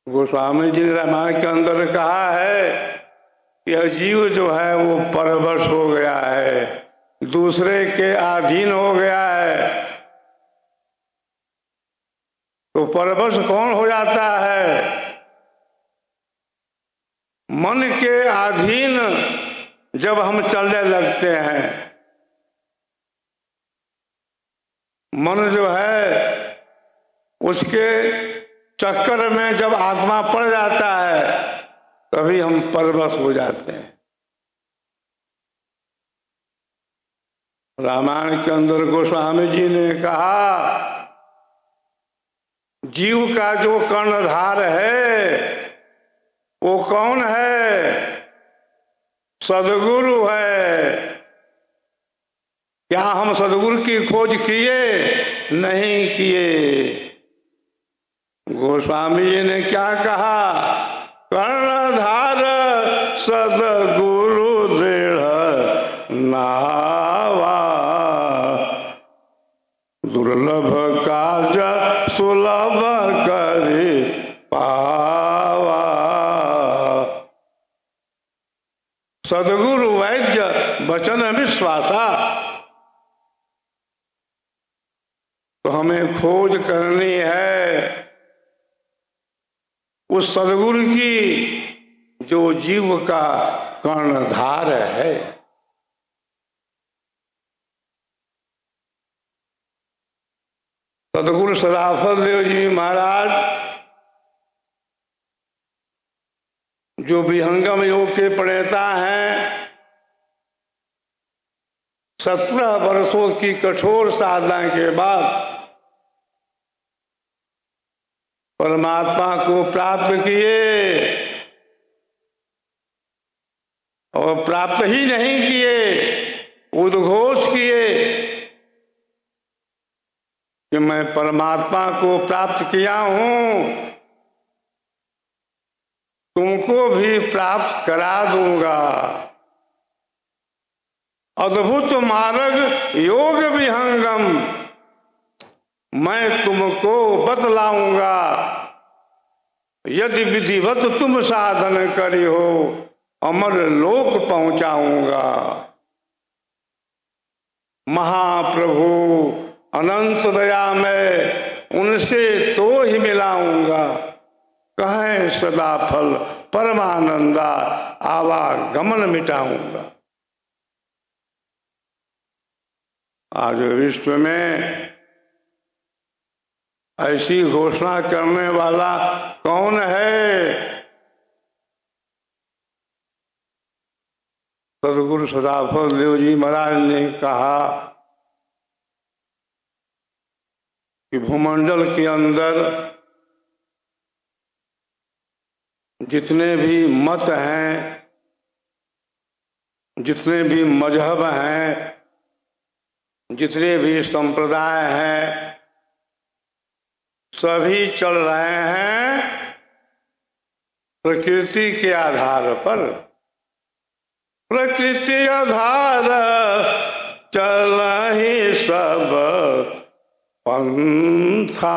गोस्वामी जी ने रामायण के अंदर कहा है कि यह जीव जो है वो परवश हो गया है, दूसरे के अधीन हो गया है। तो परवश कौन हो जाता है? मन के अधीन जब हम चलने लगते हैं, मन जो है उसके चक्कर में जब आत्मा पड़ जाता है तभी हम परवश हो जाते हैं। रामायण के अंदर गोस्वामी जी ने कहा जीव का जो कर्णधार है वो कौन है? सदगुरु है। क्या हम सदगुरु की खोज किए? नहीं किए। गोस्वामी जी ने क्या कहा? कर्णधार सदगुरु दृढ़ नावा, दुर्लभ काज सुलभ करि पावा। सदगुरु वैद्य वचन विश्वासा। तो हमें खोज करनी है उस सदगुरु की जो जीव का कर्णधार है। सदगुरु सदाफल देव जी महाराज जो विहंगम योग के प्रणेता हैं, 17 वर्षों की कठोर साधना के बाद परमात्मा को प्राप्त किए, और प्राप्त ही नहीं किए, उद्घोष किए कि मैं परमात्मा को प्राप्त किया हूं, तुमको भी प्राप्त करा दूंगा। अद्भुत मार्ग योग विहंगम मैं तुमको बतलाऊंगा। यदि विधिवत तुम साधन करी हो अमर लोक पहुंचाऊंगा। महाप्रभु अनंत दया में उनसे तो ही मिलाऊंगा। कहें सदा फल परमानंदा आवागमन मिटाऊंगा। आज विश्व में ऐसी घोषणा करने वाला कौन है? सदगुरु सदाफल देव जी महाराज ने कहा कि भूमंडल के अंदर जितने भी मत हैं, जितने भी मजहब हैं, जितने भी संप्रदाय हैं, सभी चल रहे हैं प्रकृति के आधार पर। प्रकृति आधार चल ही सब पंथा,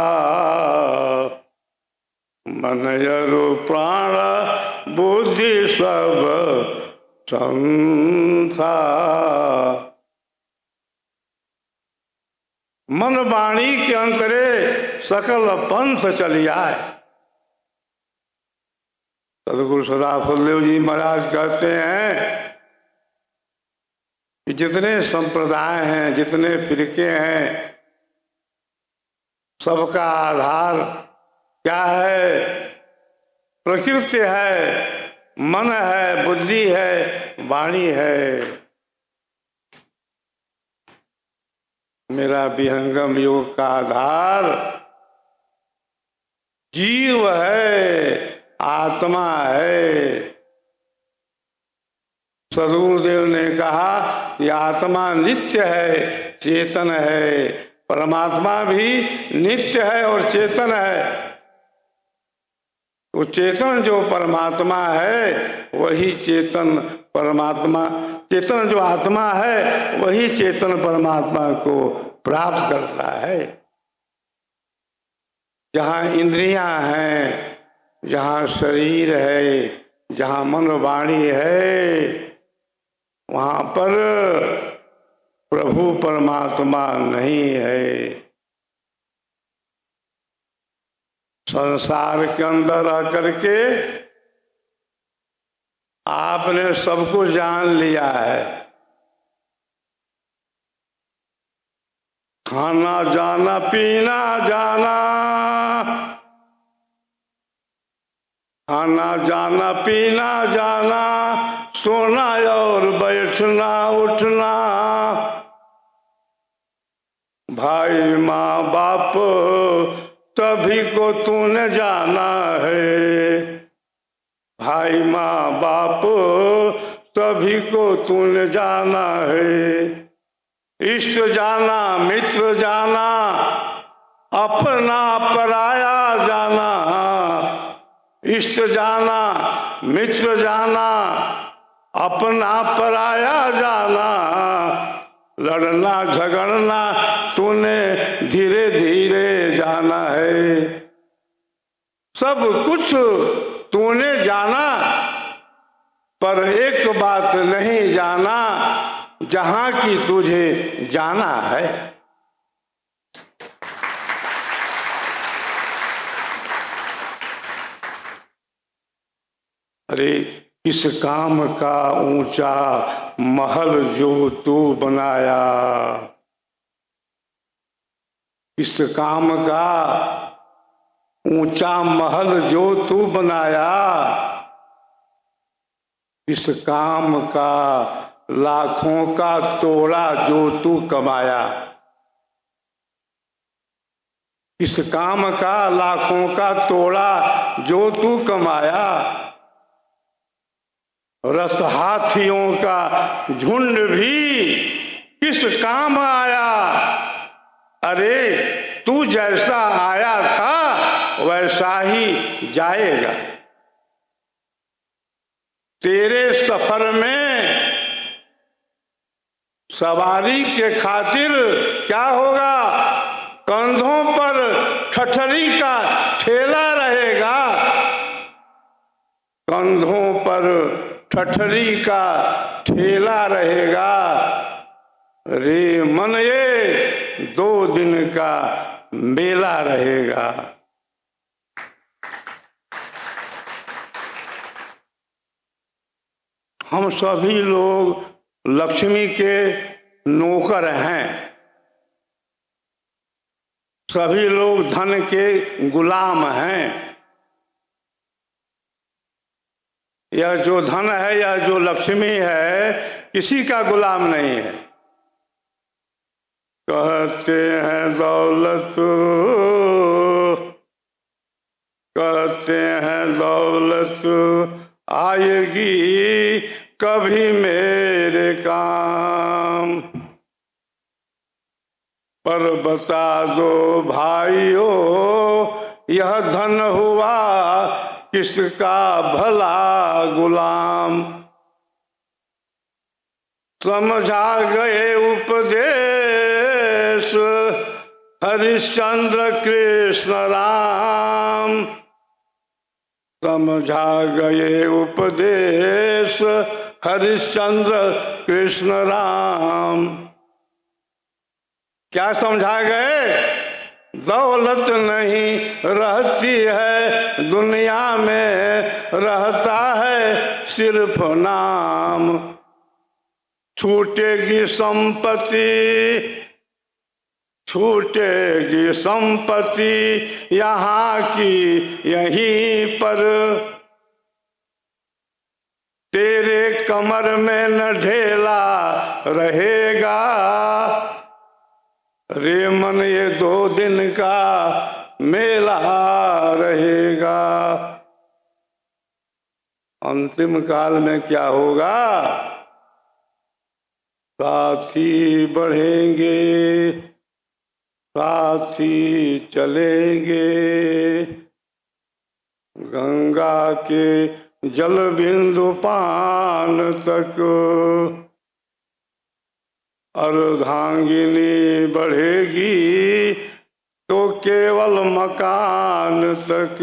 मन यरु प्राण बुद्धि सब संथा। मन वाणी के अंतरे सकल पंथ चली आए। सदगुरु सदाफल देव जी महाराज कहते हैं कि जितने संप्रदाय हैं, जितने फिरके हैं, सबका आधार क्या है? प्रकृति है, मन है, बुद्धि है, वाणी है। मेरा विहंगम योग का आधार जीव है, आत्मा है। सदगुरुदेव ने कहा कि आत्मा नित्य है, चेतन है। परमात्मा भी नित्य है और चेतन है। वो चेतन जो परमात्मा है वही चेतन परमात्मा, चेतन जो आत्मा है वही चेतन परमात्मा को प्राप्त करता है। जहाँ इंद्रियां हैं, जहाँ शरीर है, जहाँ मन वाणी है, वहाँ पर प्रभु परमात्मा नहीं है। संसार के अंदर रह करके आपने सब कुछ जान लिया है। खाना जाना, पीना जाना, खाना जाना, पीना जाना, सोना और बैठना उठना, भाई माँ बाप सभी को तूने जाना है। भाई माँ बाप सभी को तूने जाना है। इष्ट जाना, मित्र जाना, अपना पराया जाना। इष्ट जाना, मित्र जाना, अपना पराया जाना। लड़ना झगड़ना तूने धीरे धीरे जाना है। सब कुछ तूने जाना, पर एक बात नहीं जाना, जहां की तुझे जाना है। अरे किस काम का ऊंचा महल जो तू बनाया, किस काम का ऊंचा महल जो तू बनाया, किस काम का लाखों का तोड़ा जो तू कमाया। किस काम का लाखों का तोड़ा जो तू कमाया। रथ हाथियों का झुंड भी किस काम आया। अरे तू जैसा आया था वैसा ही जाएगा। तेरे सफर में सवारी के खातिर क्या होगा, कंधों पर ठठरी का ठेला रहेगा। कंधों पर ठठरी का ठेला रहेगा। रे मन ये 2 दिन का मेला रहेगा। हम सभी लोग लक्ष्मी के नौकर हैं। सभी लोग धन के गुलाम हैं। यह जो धन है, यह जो लक्ष्मी है, किसी का गुलाम नहीं है। कहते हैं दौलत, कहते हैं दौलत आएगी कभी मेरे काम। पर बता दो भाइयों, यह धन हुआ किसका भला गुलाम। समझा गए उपदेश हरिश्चंद्र कृष्ण राम। समझा गए उपदेश हरिश्चंद्र कृष्ण राम। क्या समझा गए? दौलत नहीं रहती है दुनिया में, रहता है सिर्फ नाम। छूटेगी संपत्ति, छूटेगी संपत्ति यहाँ की यहीं पर। तेरे कमर में न ढेला रहेगा। रे मन ये 2 दिन का मेला रहेगा। अंतिम काल में क्या होगा? साथी बढ़ेंगे, साथी चलेंगे, गंगा के जल बिंदु पान तक। अर्धांगिनी बढ़ेगी तो केवल मकान तक।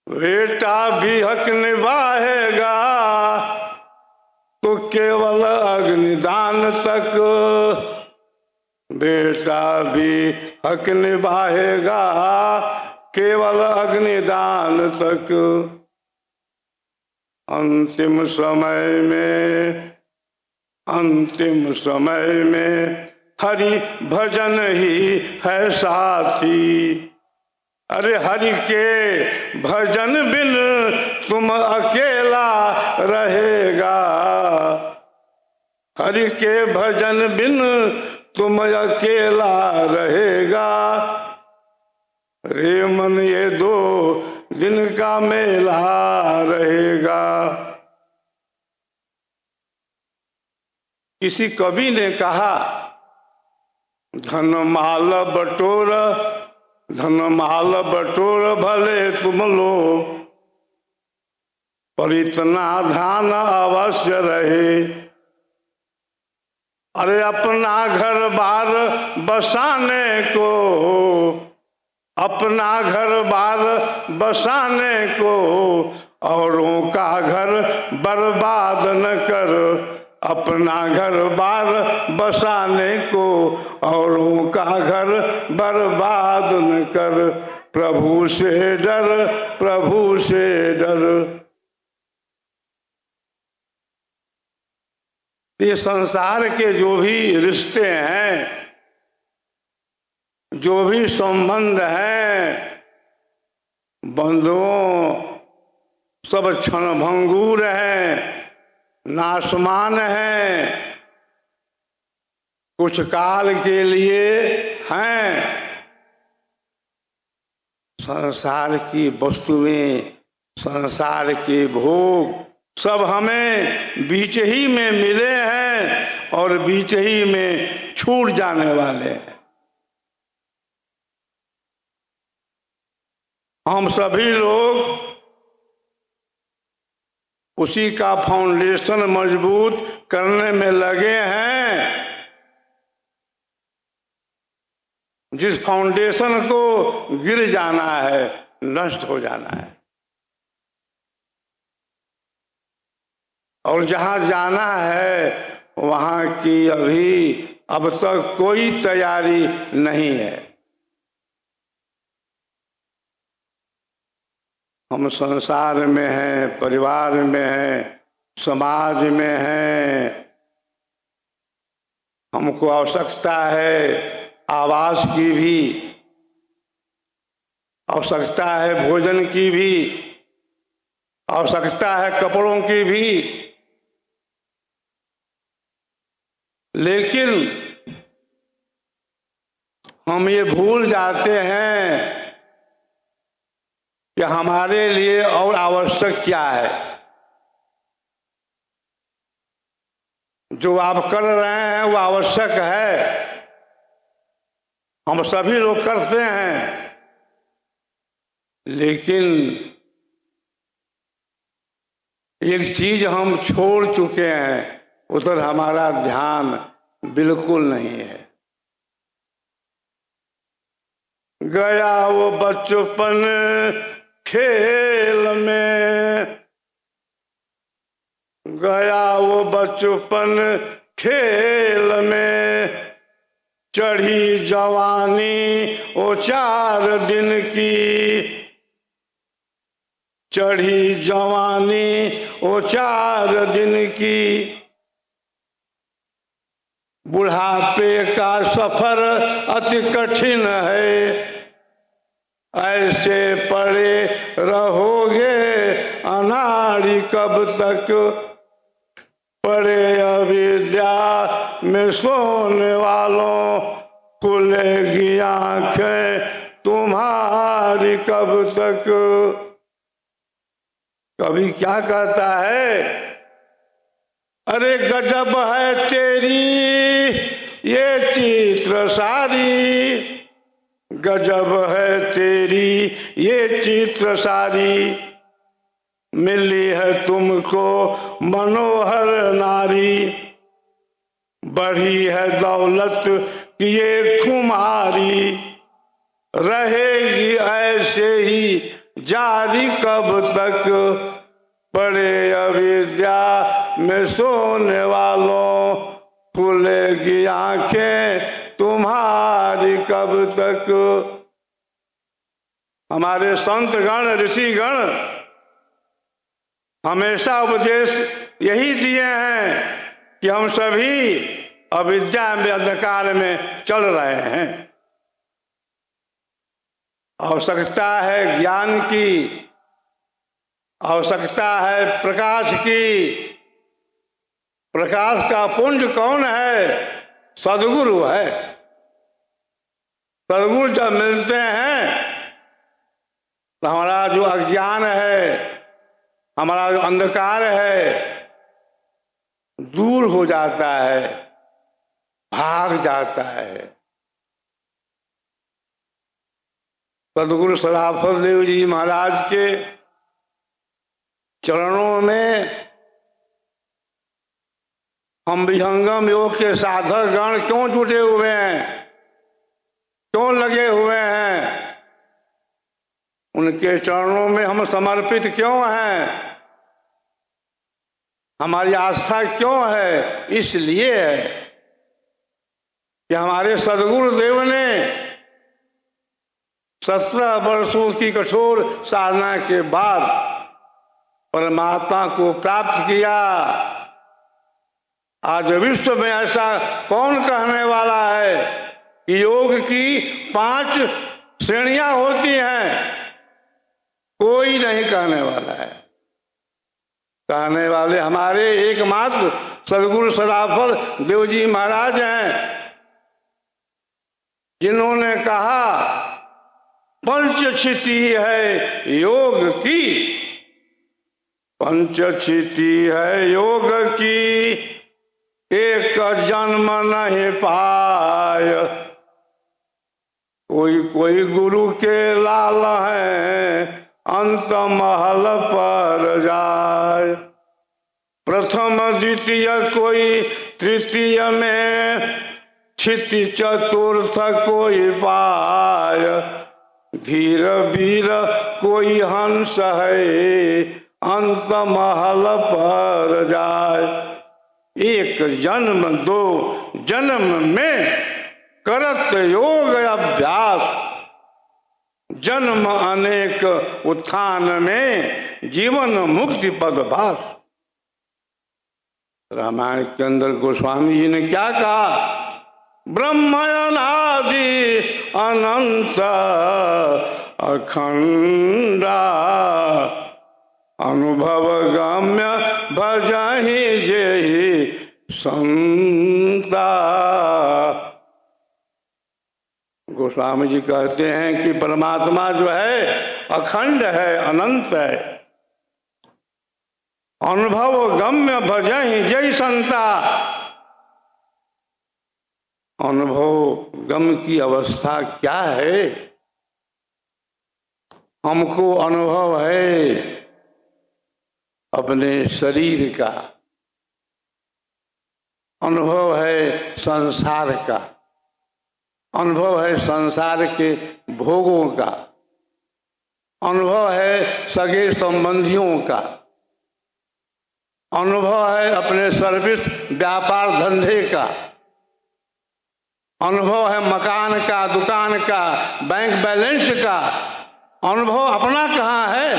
बेटा भी हक निभाएगा तो केवल अग्निदान तक, बेटा भी हक निभाएगा केवल अग्निदान तक। अंतिम समय में हरि भजन ही है साथी। अरे हरि के भजन बिन तुम अकेला रहेगा, हरि के भजन बिन तुम अकेला रहेगा। रे मन ये 2 दिन का मेला रहेगा। किसी कवि ने कहा, धन माल बटोर भले तुम लो, पर इतना ध्यान अवश्य रहे। अरे अपना घर बार बसाने को, अपना घर बार बसाने को औरों का घर बर्बाद न कर, अपना घर बार बसाने को औरों का घर बर्बाद न कर। प्रभु से डर, प्रभु से डर। ये संसार के जो भी रिश्ते हैं, जो भी संबंध हैं, बंधुओं, सब क्षणभंगुर हैं, नाशमान हैं, कुछ काल के लिए हैं। संसार की वस्तुएं, संसार के भोग सब हमें बीच ही में मिले हैं और बीच ही में छूट जाने वाले हैं। हम सभी लोग उसी का फाउंडेशन मजबूत करने में लगे हैं, जिस फाउंडेशन को गिर जाना है, नष्ट हो जाना है। और जहां जाना है वहां की अभी अब तक कोई तैयारी नहीं है। हम संसार में हैं, परिवार में हैं, समाज में हैं। हमको आवश्यकता है आवास की भी, आवश्यकता है भोजन की भी, आवश्यकता है कपड़ों की भी। लेकिन हम ये भूल जाते हैं कि हमारे लिए और आवश्यक क्या है। जो आप कर रहे हैं वो आवश्यक है, हम सभी लोग करते हैं। लेकिन एक चीज हम छोड़ चुके हैं, उधर हमारा ध्यान बिल्कुल नहीं है। गया वो बचपन खेल में, गया वो बचपन खेल में, चढ़ी जवानी वो 4 दिन की, चढ़ी जवानी वो 4 दिन की। बुढ़ापे का सफर अति कठिन है, ऐसे पड़े रहोगे अनाड़ी कब तक। पड़े अविद्या में सोने वालों, खुलेगी आंखें तुम्हारी कब तक। कभी क्या कहता है, अरे गजब है तेरी ये चित्र सारी, गजब है तेरी ये चित्र सारी, मिली है तुमको मनोहर नारी, बढ़ी है दौलत की ये खुमारी, रहेगी ऐसे ही जारी कब तक पड़े अविद्या में सोने वालों, खुलेगी आंखें तुम्हारी कब तक। हमारे संत गण ऋषि गण हमेशा उपदेश यही दिए हैं कि हम सभी अविद्या में अंधकार में चल रहे हैं। आवश्यकता है ज्ञान की, आवश्यकता है प्रकाश की। प्रकाश का पुंज कौन है? सद्गुरु है। सद्गुरु जब मिलते हैं तो हमारा जो अज्ञान है, हमारा जो अंधकार है, दूर हो जाता है, भाग जाता है। सद्गुरु सदाफल देव जी महाराज के चरणों में हम विहंगम योग के साधक गण क्यों जुटे हुए हैं, क्यों लगे हुए हैं? उनके चरणों में हम समर्पित क्यों हैं? हमारी आस्था क्यों है? इसलिए है कि हमारे सद्गुरुदेव ने 17 वर्षों की कठोर साधना के बाद परमात्मा को प्राप्त किया। आज विश्व में ऐसा कौन कहने वाला है कि योग की 5 श्रेणियां होती हैं? कोई नहीं कहने वाला है। कहने वाले हमारे एकमात्र सद्गुरु सदाफल देव जी महाराज हैं, जिन्होंने कहा पंचक्षिति है योग की, पंचक्षिति है योग की, एक जन्म नहीं पाय। कोई कोई गुरु के लाल है, अंत महल पर जाय। प्रथम द्वितीय कोई तृतीय में, क्षिति चतुर्थ कोई पाय। धीर वीर कोई हंस है, अंत महल पर जाय। एक जन्म 2 जन्म में करत योग अभ्यास, जन्म अनेक उत्थान में जीवन मुक्ति पद भास। रामायण के अंदर गोस्वामी जी ने क्या कहा? ब्रह्म अनादि अनंत अखंडा, अनुभव गम्य भजहि जेहि संता। गोस्वामी जी कहते हैं कि परमात्मा जो है अखंड है, अनंत है। अनुभव गम्य भजहि जय संता। अनुभव गम की अवस्था क्या है? हमको अनुभव है अपने शरीर का, अनुभव है संसार का, अनुभव है संसार के भोगों का, अनुभव है सगे संबंधियों का, अनुभव है अपने सर्विस व्यापार धंधे का, अनुभव है मकान का, दुकान का, बैंक बैलेंस का। अनुभव अपना कहाँ है?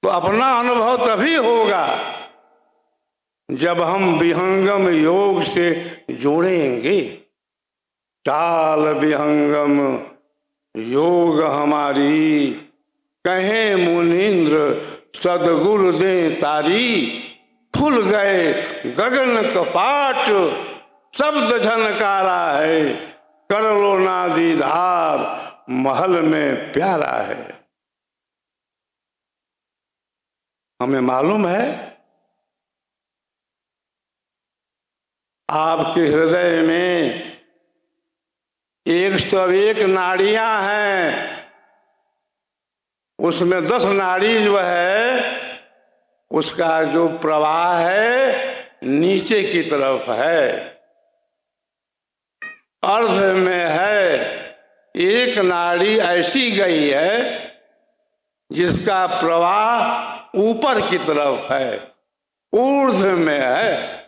तो अपना अनुभव तभी होगा जब हम विहंगम योग से जुड़ेंगे। चाल विहंगम योग हमारी, कहें मुनीन्द्र सद्गुरु दे तारी। खुल गए गगन कपाट, शब्द झनकारा है, कर लो ना दीदार, महल में प्यारा है। हमें मालूम है आपके हृदय में 101 नाड़ियां हैं, उसमें 10 नाड़ी जो है उसका जो प्रवाह है नीचे की तरफ है, अर्ध में है। एक नाड़ी ऐसी गई है जिसका प्रवाह ऊपर की तरफ है, ऊर्ध्व में है।